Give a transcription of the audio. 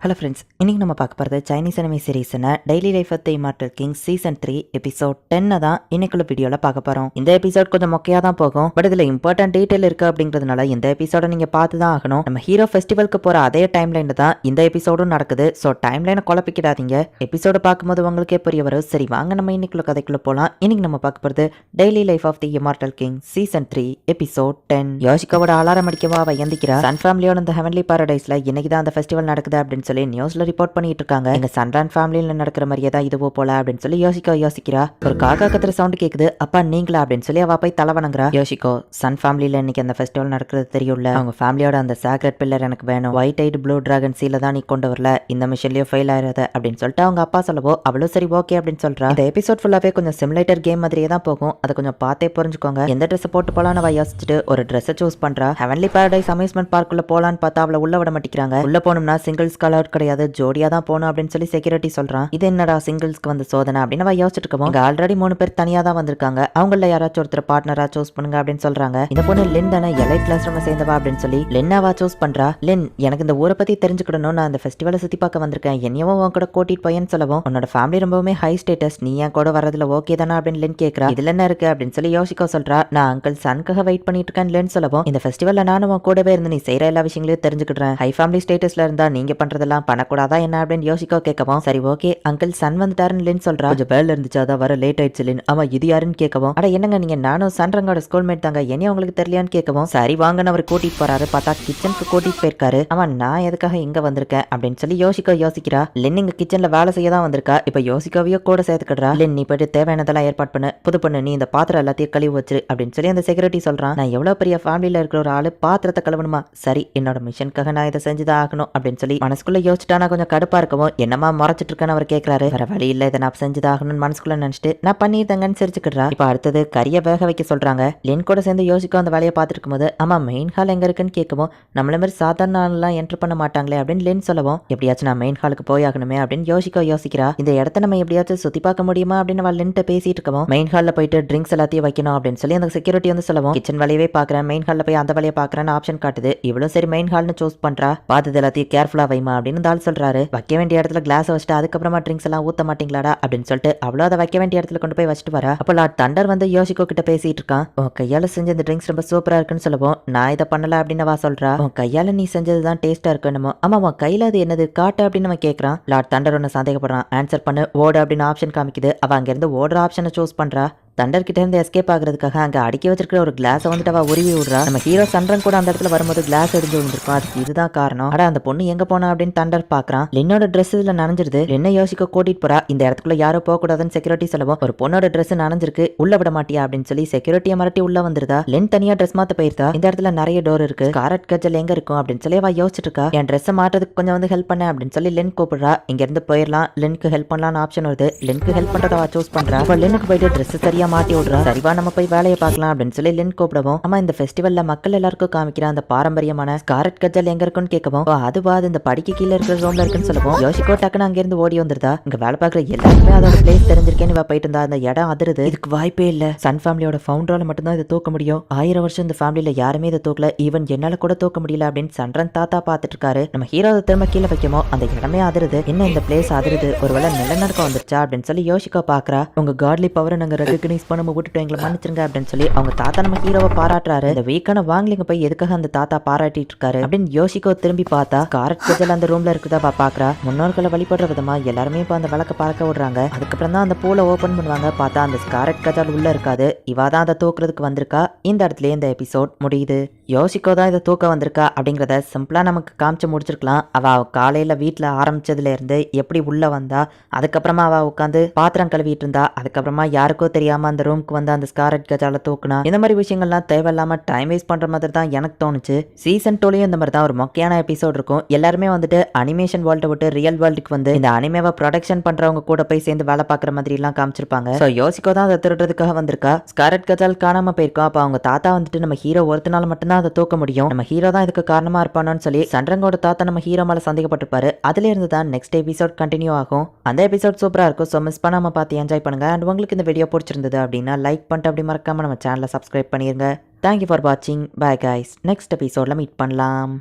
Hello friends, இன்னைக்கு நம்ம பார்க்க போகிறது சைனீஸ் அனிமே சீரீஸ்னா daily life of the immortal king season 3 episode 10 தான் இன்னைக்குள்ள வீடியோவில் பார்க்க போகிறோம். இந்த எபிசோட் கொஞ்சம் மொக்கையாக தான் போகும், பட் இதில் இம்பார்ட்டன்ட் டீட்டெயில் இருக்குது அப்படிங்கிறதுனால இந்த எபிசோட நீங்கள் பார்த்து தான் ஆகணும். நம்ம ஹீரோ ஃபெஸ்டிவலுக்கு போகிற அதே டைம் லைன் தான் இந்த எபிசோடும் நடக்குது. ஸோ டைம் லைனை குழப்பிக்கிடாதீங்க. எபிசோட பார்க்கும்போது உங்களுக்கே புரிய வரும். சரி வாங்க நம்ம இன்னைக்குள்ள கதைக்குள்ள போகலாம். இன்னைக்கு நம்ம பார்க்க போகிறது daily life of the immortal king season 3 episode 10. யோசிக்காவோட அலாரம் அடிக்கவா அவ எந்திக்கிறா. சன் ஃபேமிலியோட இந்த ஹெவன்லி பாரடைஸ்ல இன்னைக்கு தான் அந்த ஃபெஸ்டிவல் நடக்குது அப்படின்னு சொல்லி நியூஸ்ல ரிப்போர்ட் பண்ணிட்டு இருக்காங்க. எங்க சன்ரான் ஃபேமிலியில நடக்கிற மாதிரியே தான் இதுவோ போல அப்படின்னு சொல்லி யோசிக்கிறா. ஒரு காக்கா கத்துற சவுண்ட் கேக்குது. அப்பா நீங்களா அப்படின்னு சொல்லி அவ போய் தலைவணங்குறா. யோசிக்கோ, சன் ஃபேமிலியில இன்னைக்கு அந்த ஃபெஸ்டிவல் நடக்கிறது தெரியும்ல, அவங்க ஃபேமிலியோட அந்த சாக்ரெட் பில்லர் எனக்கு வேணும். ஒயிட் ஐட் ப்ளூ டிராகன் சீல தான் நீ கொண்டு வரல, இந்த மிஷன்லயும் ஃபெயில் ஆயிராத அப்படின்னு சொல்லிட்டு அவங்க அப்பா சொல்லவோ அவளும் சரி ஓகே அப்படின்னு சொல்றா. இந்த எபிசோட் ஃபுல்லாவே கொஞ்சம் சிமுலேட்டர் கேம் மாதிரியே தான் போகும். அதை கொஞ்சம் பார்த்தே புரிஞ்சுக்கோங்க. எந்த ட்ரெஸ் போட்டு போலான்னு அவ யோசிச்சுட்டு ஒரு ட்ரெஸ் சூஸ் பண்றா. ஹெவன்லி பாரடைஸ் அம்யூஸ்மெண்ட் பார்க்குள்ள போலான்னு பார்த்தா அவளை உள்ள விட மாட்டேங்கிறாங்க. உள்ள போனோம்னா சிங்கிள்ஸ் கலர் கிடையாது, ஜோடியா தான் போகணும் அப்படின்னு சொல்லி செக்யூரிட்டி சொல்றான். இது என்னடா சிங்கிள்ஸ்க்கு வந்து சோதனை அப்படின்னு அவ யோசிச்சுட்டு இருக்கோம். இங்க ஆல்ரெடி 3 பேர் தனியா தான் வந்திருக்காங்க, அவங்கள யாராச்சும் ஒருத்தர் பார்ட்னரா சூஸ் பண்ணுங்க அப்படின்னு சொல்றாங்க. இந்த பொண்ணு லின் தானே எலைட் கிளாஸ் ரூம் சேர்ந்தவா அப்படின்னு சொல்லி லின்னாவா சூஸ் பண்றா. லின், எனக்கு இந்த ஊரை பத்தி தெரிஞ்சுக்கணும், நான் இந்த ஃபெஸ்டிவலை சுத்தி பார்க்க வந்திருக்கேன், என்னையும் உன் கூட கூட்டிட்டு போயேன்னு சொல்லவும் உன்னோட ஃபேமிலி ரொம்பவுமே ஹை ஸ்டேட்டஸ், நீ என் கூட வரதுல ஓகே தானே அப்படின்னு லின் கேட்கறா. இதுல என்ன இருக்கு அப்படின்னு சொல்லி யோசிக்க சொல்றா. நான் அங்கிள் சன்காக வெயிட் பண்ணிட்டு இருக்கேன் லின் சொல்லவும், இந்த ஃபெஸ்டிவல்ல நானும் உன் கூடவே இருந்து நீ செய்யற எல்லா விஷயங்களையும் தெரிஞ்சுக்கிட்டேன், ஹை ஃபேமிலி ஸ்டேட்டஸ்ல இருந்தா நீங்க பண்றதெல்லாம் பண்ணக்கூடாதா என்ன அப்படின்னு யோசிக்க கேட்கவும், சரி ஓகே அங்கிள் சன் வந்துட்டாருன்னு லின் சொல்றா. கொஞ்சம் வேலை இருந்துச்சு அதான் வர லேட் ஆயிடுச்சு லின். ஆமா இது யாருன்னு கேட்கவும், அட என்னங்க நீங்க நானும் சன்ரங்கோட ஸ்கூல்மேட் தாங்க, என்ன உங்களுக்கு தெரியலையான்னு கேட்கவும், சரி வாங்கன்னு அவர் கூட்டிட்டு போறாரு. பார்த்தா கிச்சனுக்கு கூட்டிட்டு போயிருக்காரு. ஆமா நான் எதுக்காக இங்க வந்திருக்கேன் அப்படின்னு சொல்லி யோசிக்கிறா. லின் இங்க கிச்சன்ல வேலை செய்ய தான் வந்திருக்கா. இப்ப யோசிக்கவையோ கூட சேர்த்துக்கிடுறா. லின் நீ போயிட்டு தேவையானதெல்லாம் ஏற்பாடு பண்ணு, புது பண்ணு, நீ இந்த பாத்திரம் எல்லாத்தையும் கழுவி வச்சிரு அப்படின்னு சொல்லி அந்த செக்யூரிட்டி சொல்றான். நான் எவ்வளவு பெரிய ஃபேமிலியில இருக்கிற ஒரு ஆளு பாத்திரத்தை கழுவணுமா, சரி என்னோட மிஷனுக்காக நான் இதை செஞ்சுதான் ஆகணும் அப்படின்னு சொல்லி மனசுக்குள்ள யோசிச்சுட்டா கொஞ்சம் கடுப்பா இருக்கவும், என்னமா முறைச்சிட்டு இருக்கேன்னு அவர் கேட்கிறாரு. வேற வழி இல்ல, இதை நான் செஞ்சுதாகணும்னு மனசுக்குள்ள நினைச்சிட்டு நான் பண்ணிருந்தேங்கன்னு சிரிச்சுக்கிடுறா. இப்ப அடுத்தது கறியை வேக வைக்க சொல்றாங்க. லின் கூட சேர்ந்து யோசிக்கும் அந்த வேலையை பார்த்துட்டு இருக்கும்போது, ஆமா மெயின் ஹால் எங்க இருக்குன்னு கேட்கவும், நம்மள மாதிரி சாதாரண ஆள்லாம் என்டர் பண்ண மாட்டாங்களே அப்படின்னு லின் சொல்லவும், எப்படியாச்சும் நான் மெயின் ஹாலுக்கு போய் ஆகணுமே அப்படின்னு யோசிக்கிறா. இந்த இடத்த நம்ம எப்படியாச்சும் சுத்தி பார்க்க முடியுமா அப்படின்னு அவள் லின்ட்ட பேசிட்டு இருக்கவும், மெயின் ஹால்ல போயிட்டு ட்ரிங்க்ஸ் எல்லாத்தையும் வைக்கணும் அப்படின்னு சொல்லி அந்த செக்யூரிட்டி வந்து சொல்லவும், கிச்சன் வேலையவே பாக்குறேன், மெயின் ஹால்ல போய் அந்த வேலையை பாக்குறேன்னு ஆப்ஷன் காட்டுது. இவ்வளவு சரி மெயின் ஹால்னு சூஸ் பண்றா. பார்த்தது எல்லாத்தையும் கேர்ஃபுல்லா வைமா அப்படின்னு இந்த ஆள் சொல்றாரு. வைக்க வேண்டிய இடத்துல கிளாஸ் வச்சுட்டு அதுக்கப்புறமா ட்ரிங்க்ஸ் எல்லாம் ஊத்த மாட்டீங்களாடா அப்படின்னு சொல்லிட்டு அவ்வளோ அதை வைக்க வேண்டிய இடத்துல கொண்டு போய் வச்சுட்டு வரா. அப்போ லார்ட் தண்டர் வந்து யோசிக்கோ கிட்ட பேசிட்டு இருக்கான். உன் கையால செஞ்ச இந்த ட்ரிங்க்ஸ் ரொம்ப சூப்பரா இருக்குன்னு சொல்லுவோம், நான் இதை பண்ணல அப்படின்னு வா சொல்றா. உன் கையால நீ செஞ்சதுதான் டேஸ்டா இருக்குன்னு. ஆமா உன் கையில அது என்னது காட்டு அப்படின்னு அவன் கேட்கறான். லார்ட் தண்டர் ஒன்னு சந்தேகப்படுறான். ஆன்சர் பண்ணு ஓடு அப்படின்னு ஆப்ஷன் காமிக்குது. அவ அங்க இருந்து ஓடுற ஆப்ஷனை சூஸ் பண்றா. தண்டர் கிட்ட இருந்து எஸ்கேப் ஆகுறதுக்காக அங்க அடிக்க வச்சிருக்கிற ஒரு கிளாஸை வந்துட்டு அவ உருவி விடுறா. நம்ம ஹீரோ சன்ரன் கூட அந்த இடத்துல வரும்போது கிளாஸ் எரிஞ்சு விழுந்திருக்கும், அதுக்கு இதுதான் காரணம். அட அந்த பொண்ணு எங்க போனா அப்படின்னு தண்டர் பாக்குறான். லின்னோட ட்ரெஸ் இதுல நனைஞ்சிருது. லின்ன யோசிக்க கூட்டிட்டு போறா. இந்த இடத்துக்குள்ள யாரோ போக கூடாதுன்னு செக்யூரிட்டி சொல்லவும், ஒரு பொண்ணோட ட்ரெஸ் நனைஞ்சிருக்கு உள்ள விட மாட்டியா அப்படின்னு சொல்லி செக்யூரிட்டியை மிரட்டி உள்ள வந்துருதா. லின் தனியா ட்ரெஸ் மாத்த போயிருந்தா. இந்த இடத்துல நிறைய டோர் இருக்கு, ஸ்காரட் கஜல் எங்க இருக்கும் அப்படின்னு சொல்லி அவ யோசிச்சுட்டு இருக்கா. என் ட்ரெஸ் மாற்றதுக்கு கொஞ்சம் வந்து ஹெல்ப் பண்ண அப்படின்னு சொல்லி லின் கூப்பிடுறா. இங்க இருந்து போயிடலாம், லின்க்கு ஹெல்ப் பண்ணலாம்னு ஆப்ஷன் வருது. லின்க்கு ஹெல்ப் பண்றத அவ சூஸ் பண்றா. அப்ப லின்னுக்கு போயிட்டு ட்ரெஸ் சரியா மாட்டி விடுறா. சரி நம்ம போய் வேலையை பார்க்கலாம் அப்படின்னு சொல்லி லின் கூப்பிடவும், ஆமா இந்த ஃபெஸ்டிவல்ல மக்கள் எல்லாருக்கும் காமிக்கிற அந்த பாரம்பரியமான ஸ்காரட் கஜல் எங்க இருக்குன்னு கேட்கவும், அதுவா இந்த படிக்கு கீழே இருக்கிற ரூம்ல இருக்குன்னு சொல்லவும், யோசிக்கோ டக்குன்னு அங்க இருந்து ஓடி வந்துருதா. இங்க வேலை பார்க்குற எல்லாருக்குமே அதோட பிளேஸ் தெரிஞ்சிருக்கேன்னு இவ போயிட்டு இருந்தா. அந்த இடம் அதிருது. இதுக்கு வாய்ப்பே இல்ல, சன் ஃபேமிலியோட ஃபவுண்டரால மட்டும்தான் இதை தூக்க முடியும், 1000 வருஷம் இந்த ஃபேமிலியில யாருமே இதை தூக்கல, ஈவன் என்னால கூட தூக்க முடியல அப்படின்னு சன்ரன் தாத்தா பாத்துட்டு இருக்காரு. நம்ம ஹீரோ திரும்ப கீழே வைக்கமோ அந்த இடமே அதிருது. என்ன இந்த பிளேஸ் அதிருது, ஒருவேளை நிலநடுக்கம் வந்துருச்சா அப்படின்னு சொல்லி யோசிக்கோ பாக்குறா. உங்க காட்லி பவரை நாங்க ரெகக்னைஸ் பண்ண விட்டுட்டு எங்களை மன்னிச்சிருங்க அப்படின்னு சொல்லி அவங்க தாத்தா நம்ம ஹீரோவை பாராட்டுறாரு. இந்த வீக்கான வாங்கலிங்க போய் எதுக்காக அந்த தாத்தா பாராட்டிட்டு இருக்காரு அப்படின்னு யோசிக்கோ திரும்பி பார்த்தா ஸ்காரட் கஜல் அந்த ரூம்ல இருக்குதா பாக்குறா. முன்னோர்களை வழிபடுற விதமா எல்லாருமே இப்ப அந்த விளக்க பறக்க விடுறாங்க. அதுக்கப்புறம் தான் அந்த பூலை ஓபன் பண்ணுவாங்க. பார்த்தா அந்த ஸ்காரட் கஜல் உள்ள இருக்காது. இவா தான் அதை தூக்குறதுக்கு வந்திருக்கா. இந்த இடத்துல இந்த எபிசோட் முடியுது. யோசிக்கோ தான் இதை தூக்க வந்திருக்கா அப்படிங்கிறத சிம்பிளா நமக்கு காமிச்சு முடிச்சிருக்கலாம். அவ காலையில வீட்டுல ஆரம்பிச்சதுல இருந்து எப்படி உள்ள வந்தா, அதுக்கப்புறமா அவ உட்காந்து பாத்திரம் கழுவிட்டு இருந்தா, அதுக்கப்புறமா யாருக்கோ தெரியாம அந்த ரூமுக்கு வந்து அந்த ஸ்காரட் கஜால தூக்குனா, இந்த மாதிரி விஷயங்கள்லாம் தேவையில்லாம டைம் வேஸ்ட் பண்ற மாதிரி தான் எனக்கு தோணுச்சு. சீசன் 2லயும் இந்த மாதிரி தான் ஒரு மொக்கையான எபிசோட் இருக்கும். எல்லாருமே வந்துட்டு அனிமேஷன் வேர்ல்ட விட்டு ரியல் வேர்ல்டுக்கு வந்து இந்த அனிமேவை ப்ரொடக்ஷன் பண்றவங்க கூட போய் சேர்ந்து வேலை பார்க்குற மாதிரி எல்லாம் காமிச்சிருப்பாங்க. ஸோ யோசிக்கோ தான் அதை திருடுறதுக்காக வந்திருக்கா. ஸ்காரட் கஜால் காணாம போயிருக்கோம். அப்ப அவங்க தாத்தா வந்துட்டு நம்ம ஹீரோ ஒருத்தனால மட்டும்தான் அதை தூக்க முடியும், நம்ம ஹீரோ தான் இதுக்கு காரணமா இருப்பானு சொல்லி சன்ரங்கோட தாத்தா நம்ம ஹீரோ மேல சந்தேகப்பட்டிருப்பாரு. அதுல இருந்து தான் நெக்ஸ்ட் எபிசோட் கண்டினியூ ஆகும். அந்த எபிசோட் சூப்பரா இருக்கும். ஸோ மிஸ் பண்ணாம பார்த்து என்ஜாய் பண்ணுங்க. அண்ட் உங்களுக்கு இந்த வீடியோ பிடிச்சிருந்தது அப்படின்னா லைக் பண்ணிட்டு அப்படி மறக்காம நம்ம சேனலை சப்ஸ்கிரைப் பண்ணிருங்க. தேங்க்யூ ஃபார் வாட்சிங். Bye guys. நெக்ஸ்ட் எபிசோட்ல மீட் பண்ணலாம்.